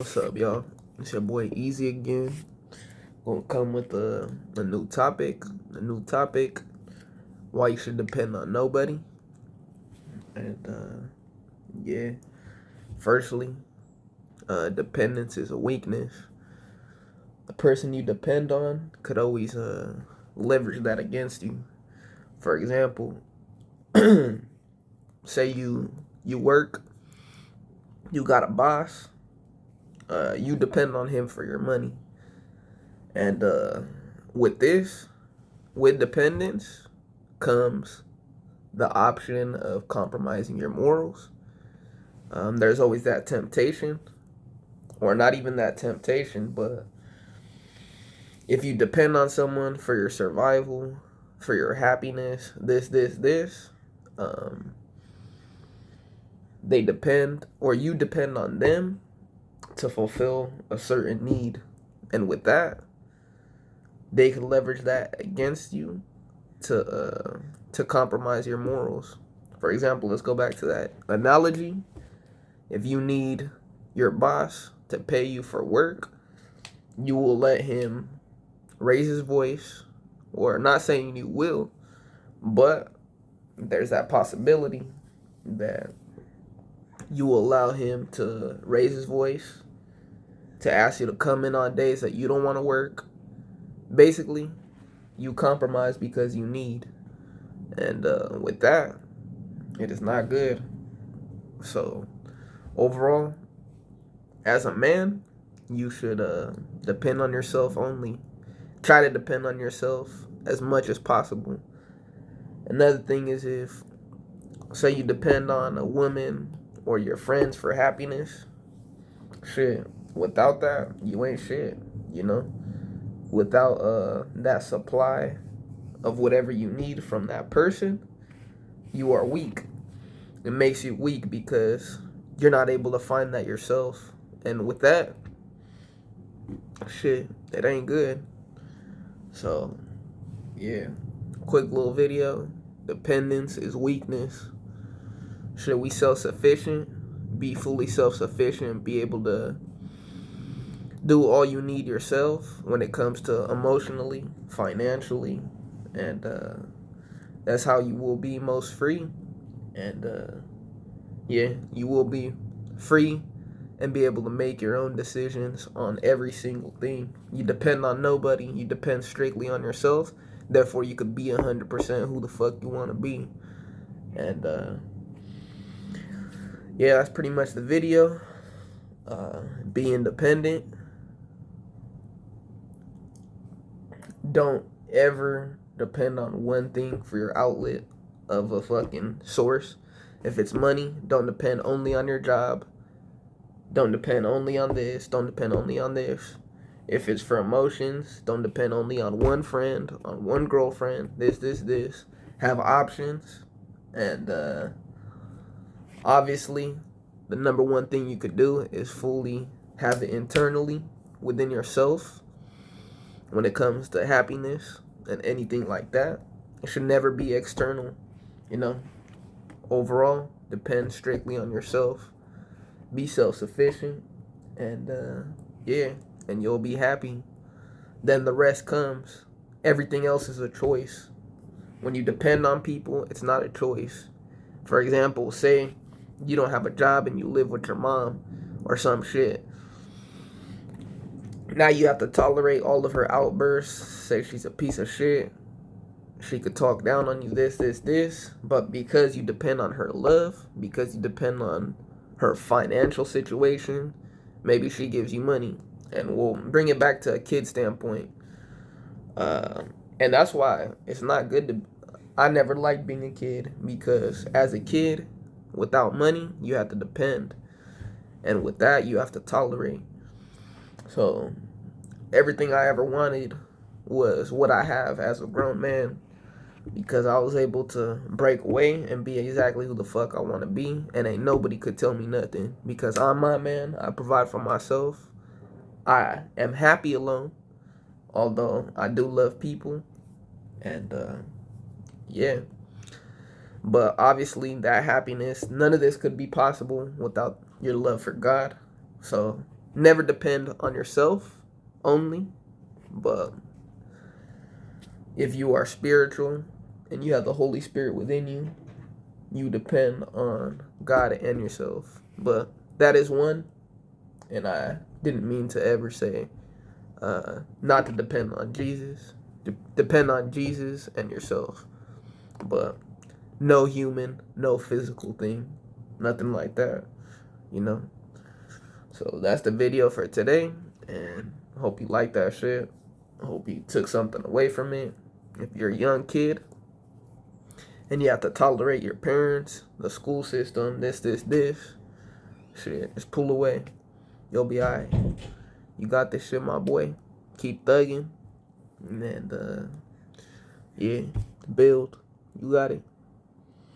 What's up, y'all? It's your boy Easy again. Gonna come with a new topic. A new topic. Why you should depend on nobody. And yeah. Firstly, dependence is a weakness. The person you depend on could always leverage that against you. For example, say you work, you got a boss. You depend on him for your money, and with this, with dependence comes the option of compromising your morals. There's always that temptation, or not even that temptation, but if you depend on someone for your survival, for your happiness, this, um, they depend, or you depend on them to fulfill a certain need. And with that, they can leverage that against you to compromise your morals. For example, let's go back to that analogy. If you need your boss to pay you for work, you will let him raise his voice, or not saying you will, but there's that possibility that you will allow him to raise his voice, to ask you to come in on days that you don't want to work. Basically, you compromise because you need. And with that, it is not good. So, overall, as a man, you should depend on yourself only. Try to depend on yourself as much as possible. Another thing is, if, say, you depend on a woman or your friends for happiness, shit, without that, you ain't shit, you know? Without that supply of whatever you need from that person, you are weak. It makes you weak because you're not able to find that yourself. And with that, shit, it ain't good. So, yeah. Quick little video. Dependence is weakness. Should we self-sufficient? Be fully self-sufficient. Be able to do all you need yourself when it comes to emotionally, financially. And that's how you will be most free. And yeah, you will be free and be able to make your own decisions on every single thing. You depend on nobody. You depend strictly on yourself. Therefore, you could be 100% who the fuck you want to be. And yeah, that's pretty much the video. Be independent. Don't ever depend on one thing for your outlet of a fucking source. If it's money, don't depend only on your job. Don't depend only on this. Don't depend only on this. If it's for emotions, don't depend only on one friend, on one girlfriend, this. Have options. And obviously, the number one thing you could do is fully have it internally within yourself when it comes to happiness and anything like that. It should never be external, you know. Overall, depend strictly on yourself. Be self-sufficient, and yeah, and you'll be happy. Then the rest comes. Everything else is a choice. When you depend on people, it's not a choice. For example, say you don't have a job and you live with your mom or some shit. Now you have to tolerate all of her outbursts, say she's a piece of shit. She could talk down on you, this. But because you depend on her love, because you depend on her financial situation, maybe she gives you money. And we'll bring it back to a kid standpoint. And that's why it's not good to... I never liked being a kid, because as a kid, without money, you have to depend. And with that, you have to tolerate. So everything I ever wanted was what I have as a grown man, because I was able to break away and be exactly who the fuck I want to be, and ain't nobody could tell me nothing, because I'm my man. I provide for myself. I am happy alone, although I do love people. And yeah, but obviously that happiness, none of this could be possible without your love for God. So Never depend on yourself only, but if you are spiritual and you have the Holy Spirit within you, you depend on God and yourself. But that is one, and I didn't mean to ever say not to depend on Jesus. Depend on Jesus and yourself. But no human, no physical thing, nothing like that, you know. So that's the video for today, and I hope you like that shit. I hope you took something away from it. If you're a young kid and you have to tolerate your parents, the school system, this, shit, just pull away. You'll be alright. You got this shit, my boy. Keep thugging, and yeah, build. You got it.